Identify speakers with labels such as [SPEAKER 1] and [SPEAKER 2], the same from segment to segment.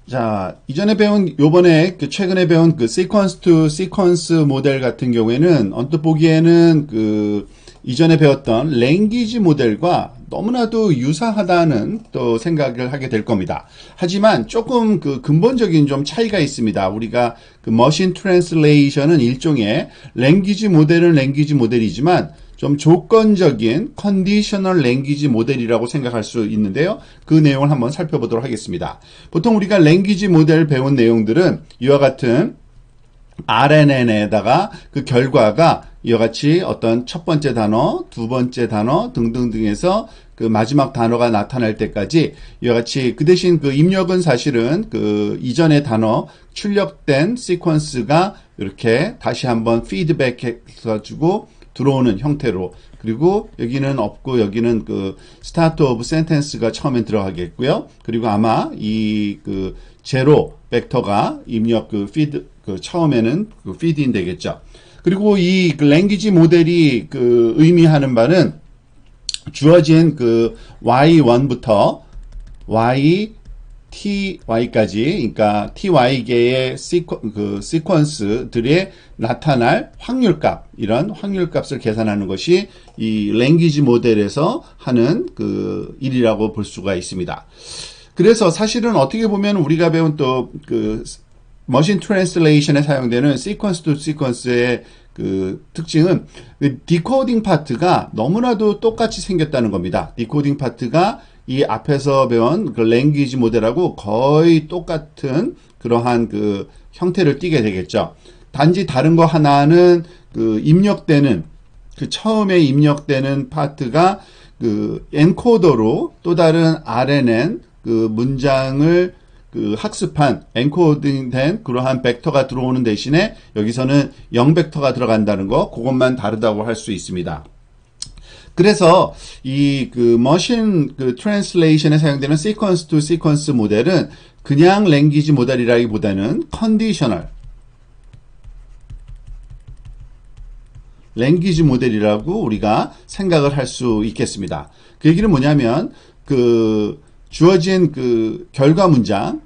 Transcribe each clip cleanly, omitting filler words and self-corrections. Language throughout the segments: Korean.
[SPEAKER 1] 자, 이전에 배운, 요번에, 최근에 배운 시퀀스 투 시퀀스 모델 같은 경우에는, 언뜻 보기에는 이전에 배웠던 랭귀지 모델과 너무나도 유사하다는 또 생각을 하게 될 겁니다. 하지만 조금 근본적인 좀 차이가 있습니다. 우리가 머신 트랜슬레이션은 일종의 랭귀지 모델은 랭귀지 모델이지만, 좀 조건적인 컨디셔널 랭귀지 모델이라고 생각할 수 있는데요. 그 내용을 한번 살펴보도록 하겠습니다. 보통 우리가 랭귀지 모델 배운 내용들은 이와 같은 RNN에다가 그 결과가 이와 같이 어떤 첫 번째 단어, 두 번째 단어 등등등에서 그 마지막 단어가 나타날 때까지 이와 같이 그 대신 입력은 사실은 이전의 단어 출력된 시퀀스가 이렇게 다시 한번 피드백해가지고 들어오는 형태로, 그리고 여기는 없고 여기는 스타트 오브 센텐스가 처음에 들어가겠고요. 그리고 아마 제로 벡터가 입력 피드 처음에는 피드인 되겠죠. 그리고 이 랭귀지 모델이 의미하는 바는 주어진 y1부터 ty까지, 그러니까 ty계의 시퀀스들에 나타날 확률값, 이런 확률값을 계산하는 것이 이 랭귀지 모델에서 하는 일이라고 볼 수가 있습니다. 그래서 사실은 어떻게 보면 우리가 배운 또 머신 트랜슬레이션에 사용되는 시퀀스 투 시퀀스의 특징은 디코딩 파트가 너무나도 똑같이 생겼다는 겁니다. 디코딩 파트가 이 앞에서 배운 랭귀지 모델하고 거의 똑같은 그러한 형태를 띠게 되겠죠. 단지 다른 거 하나는 입력되는 처음에 입력되는 파트가 엔코더로 또 다른 RNN 문장을 학습한 엔코딩된 그러한 벡터가 들어오는 대신에 여기서는 0벡터가 들어간다는 거, 그것만 다르다고 할 수 있습니다. 그래서 이 머신 트랜슬레이션에 사용되는 시퀀스 투 시퀀스 모델은 그냥 랭귀지 모델이라기보다는 컨디셔널 랭귀지 모델이라고 우리가 생각을 할 수 있겠습니다. 그 얘기는 뭐냐면 주어진 결과 문장,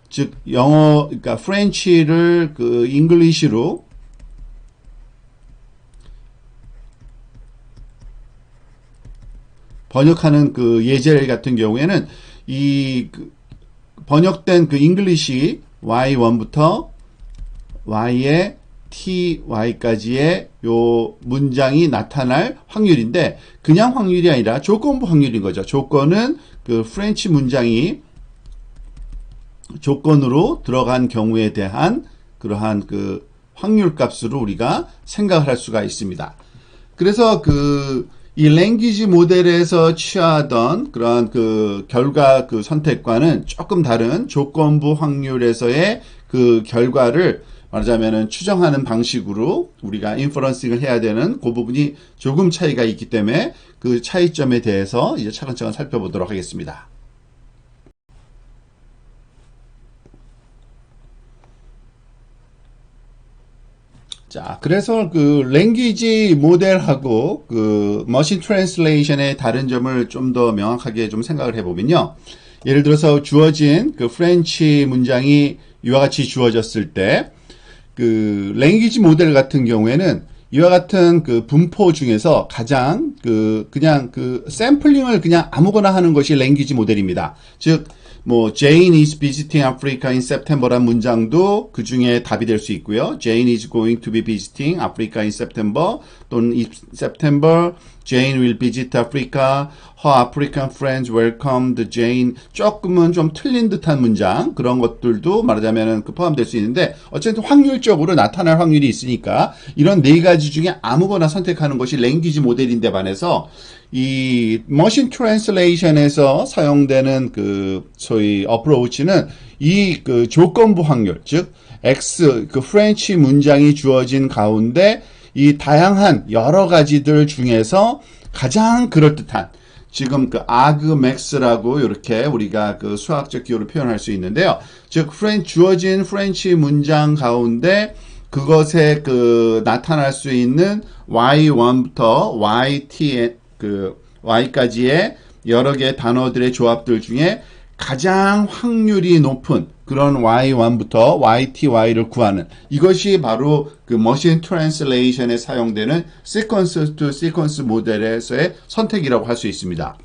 [SPEAKER 1] 즉 영어, 그러니까 프렌치를 잉글리시로 번역하는 예제 같은 경우에는 이 번역된 잉글리시 y1부터 y의 ty까지의 요 문장이 나타날 확률인데, 그냥 확률이 아니라 조건부 확률인 거죠. 조건은 프렌치 문장이 조건으로 들어간 경우에 대한 그러한 확률 값으로 우리가 생각을 할 수가 있습니다. 그래서 이 랭귀지 모델에서 취하던 그러한 결과 선택과는 조금 다른 조건부 확률에서의 결과를 말하자면은 추정하는 방식으로 우리가 인퍼런싱을 해야 되는 그 부분이 조금 차이가 있기 때문에 그 차이점에 대해서 이제 차근차근 살펴보도록 하겠습니다. 자, 그래서 랭귀지 모델하고 머신 트랜슬레이션의 다른 점을 좀 더 명확하게 좀 생각을 해보면요. 예를 들어서 주어진 프렌치 문장이 이와 같이 주어졌을 때 랭귀지 모델 같은 경우에는 이와 같은 분포 중에서 가장 그냥 샘플링을 그냥 아무거나 하는 것이 랭귀지 모델입니다. 즉 Jane is visiting Africa in September란 문장도 그 중에 답이 될 수 있고요. Jane is going to be visiting Africa in September, 또는 in September Jane will visit Africa. Her African friends welcomed Jane. 조금은 좀 틀린 듯한 문장, 그런 것들도 말하자면 포함될 수 있는데, 어쨌든 확률적으로 나타날 확률이 있으니까 이런 네 가지 중에 아무거나 선택하는 것이 랭귀지 모델인데 반해서 이 머신 트랜슬레이션에서 사용되는 소위 어프로치는 이 조건부 확률, 즉 X 프렌치 문장이 주어진 가운데 이 다양한 여러 가지들 중에서 가장 그럴듯한, 지금 아그맥스라고 이렇게 우리가 수학적 기호로 표현할 수 있는데요. 즉 주어진 프렌치 문장 가운데 그것에 나타날 수 있는 y1부터 yt의 y까지의 여러 개의 단어들의 조합들 중에 가장 확률이 높은 그런 Y1부터 YTY를 구하는 이것이 바로 그 머신 트랜슬레이션에 사용되는 시퀀스 투 시퀀스 모델에서의 선택이라고 할 수 있습니다.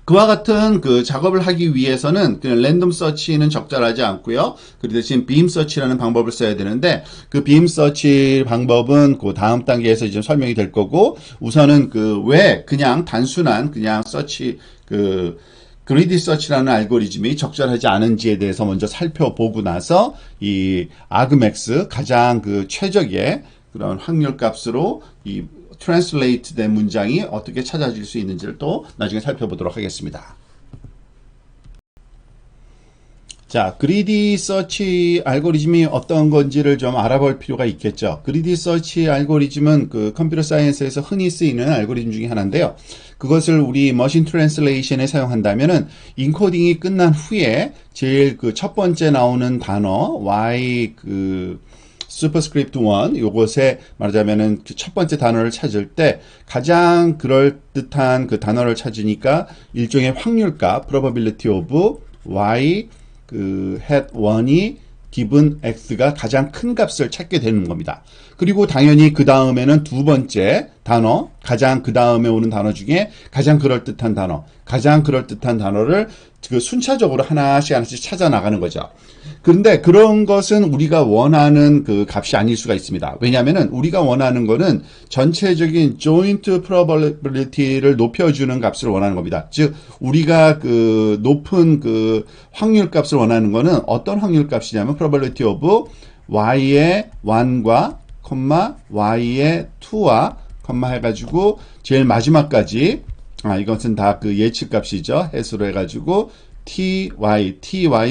[SPEAKER 1] 그와 같은 그 작업을 하기 위해서는 그냥 랜덤 서치는 적절하지 않고요. 그 대신 빔 서치라는 방법을 써야 되는데 그 빔 서치 방법은 그 다음 단계에서 이제 설명이 될 거고 우선은 그 왜 그냥 단순한 그냥 서치 그 그리디 서치라는 알고리즘이 적절하지 않은지에 대해서 먼저 살펴보고 나서 이 아그맥스 가장 그 최적의 그런 확률 값으로 이 트랜슬레이트 된 문장이 어떻게 찾아질 수 있는지를 또 나중에 살펴보도록 하겠습니다. 자, 그리디 서치 알고리즘이 어떤 건지를 좀 알아볼 필요가 있겠죠. 그리디 서치 알고리즘은 그 컴퓨터 사이언스에서 흔히 쓰이는 알고리즘 중에 하나인데요. 그것을 우리 머신 트랜슬레이션에 사용한다면은 인코딩이 끝난 후에 제일 그 첫 번째 나오는 단어 Y 슈퍼스크립트 1 요것에 말하자면은 그 첫 번째 단어를 찾을 때 가장 그럴듯한 그 단어를 찾으니까 일종의 확률값 probability of y hat 1이 given x가 가장 큰 값을 찾게 되는 겁니다. 그리고 당연히 그 다음에는 두 번째 단어, 가장 그 다음에 오는 단어 중에 가장 그럴듯한 단어를 그 순차적으로 하나씩 찾아 나가는 거죠. 그런데 그런 것은 우리가 원하는 그 값이 아닐 수가 있습니다. 왜냐하면은 우리가 원하는 거는 전체적인 joint probability를 높여주는 값을 원하는 겁니다. 즉 우리가 그 높은 그 확률 값을 원하는 거는 어떤 확률 값이냐면 probability of y의 1과 y의 2와 해가지고 제일 마지막까지 이것은 다 그 예측 값이죠. 해수로 해가지고 ty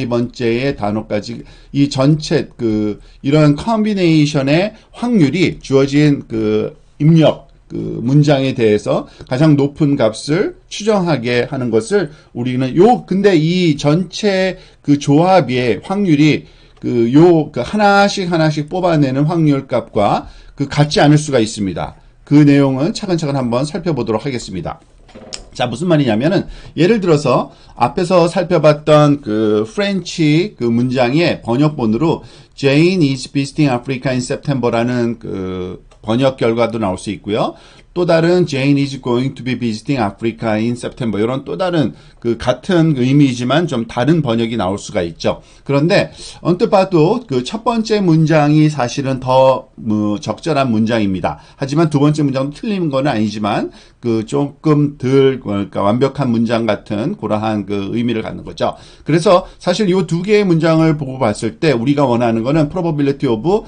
[SPEAKER 1] 번째의 단어까지 이 전체 그 이런 컨비네이션의 확률이 주어진 그 입력 그 문장에 대해서 가장 높은 값을 추정하게 하는 것을 우리는 근데 이 전체 그 조합의 확률이 그 하나씩 뽑아내는 확률 값과 그 같지 않을 수가 있습니다. 그 내용은 차근차근 한번 살펴보도록 하겠습니다. 자, 무슨 말이냐면은, 예를 들어서, 앞에서 살펴봤던 그 프렌치 그 문장의 번역본으로 Jane is visiting Africa in September라는 그 번역 결과도 나올 수 있고요. 또 다른 Jane is going to be visiting Africa in September 이런 또 다른 그 같은 의미이지만 좀 다른 번역이 나올 수가 있죠. 그런데 언뜻 봐도 그 첫 번째 문장이 사실은 더 적절한 문장입니다. 하지만 두 번째 문장도 틀린 건 아니지만 그 조금 덜 그러니까 완벽한 문장 같은 그러한 그 의미를 갖는 거죠. 그래서 사실 이 두 개의 문장을 보고 봤을 때 우리가 원하는 거는 probability of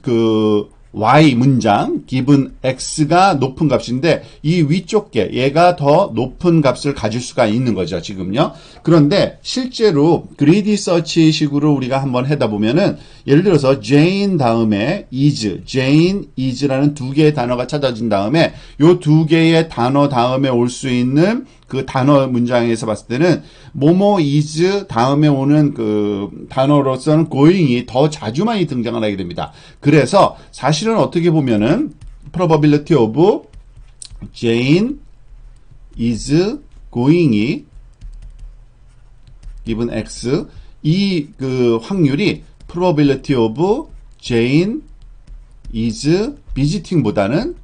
[SPEAKER 1] 그 Y 문장, given X가 높은 값인데, 이 위쪽 게, 얘가 더 높은 값을 가질 수가 있는 거죠, 지금요. 그런데, 실제로, greedy search 식으로 우리가 한번 해다 보면은, 예를 들어서, Jane 다음에 Jane is라는 두 개의 단어가 찾아진 다음에, 요 두 개의 단어 다음에 올 수 있는 그 단어 문장에서 봤을 때는, 뭐뭐 is 다음에 오는 그 단어로서는 going이 더 자주 많이 등장을 하게 됩니다. 그래서 사실은 어떻게 보면은 probability of Jane is going이 given x 이 그 확률이 probability of Jane is visiting보다는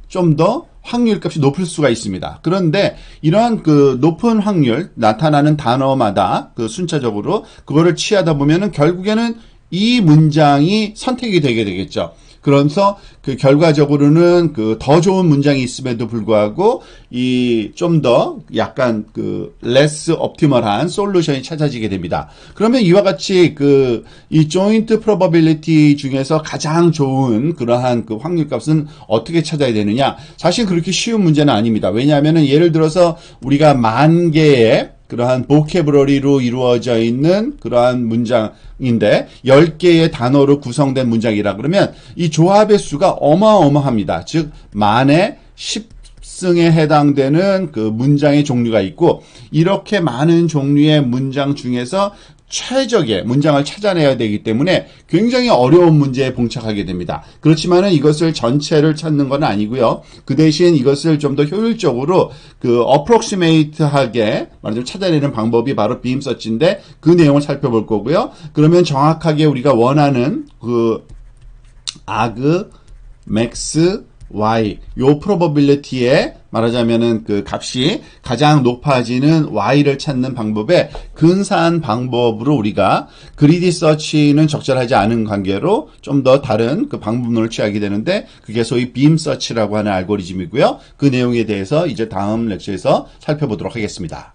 [SPEAKER 1] 좀 더 확률값이 높을 수가 있습니다. 그런데 이러한 그 높은 확률 나타나는 단어마다 그 순차적으로 그거를 취하다 보면은 결국에는 이 문장이 선택이 되게 되겠죠. 그러면서 그 결과적으로는 그 더 좋은 문장이 있음에도 불구하고 이 좀 더 약간 그 less optimal한 솔루션이 찾아지게 됩니다. 그러면 이와 같이 그 이 joint probability 중에서 가장 좋은 그러한 그 확률값은 어떻게 찾아야 되느냐? 사실 그렇게 쉬운 문제는 아닙니다. 왜냐하면은 예를 들어서 우리가 10,000개의 그러한 보캐브러리로 이루어져 있는 그러한 문장인데 10개의 단어로 구성된 문장이라 그러면 이 조합의 수가 어마어마합니다. 즉 만에 10승에 해당되는 그 문장의 종류가 있고 이렇게 많은 종류의 문장 중에서 최적의 문장을 찾아내야 되기 때문에 굉장히 어려운 문제에 봉착하게 됩니다. 그렇지만은 이것을 전체를 찾는 건 아니고요. 그 대신 이것을 좀 더 효율적으로 그 approximate하게 말하자면 찾아내는 방법이 바로 빔 서치인데 그 내용을 살펴볼 거고요. 그러면 정확하게 우리가 원하는 그 arg, max, y 요 probability에 말하자면은 그 값이 가장 높아지는 y를 찾는 방법에 근사한 방법으로 우리가 그리디 서치는 적절하지 않은 관계로 좀 더 다른 그 방법론을 취하게 되는데 그게 소위 빔 서치라고 하는 알고리즘이고요. 그 내용에 대해서 이제 다음 렉처에서 살펴보도록 하겠습니다.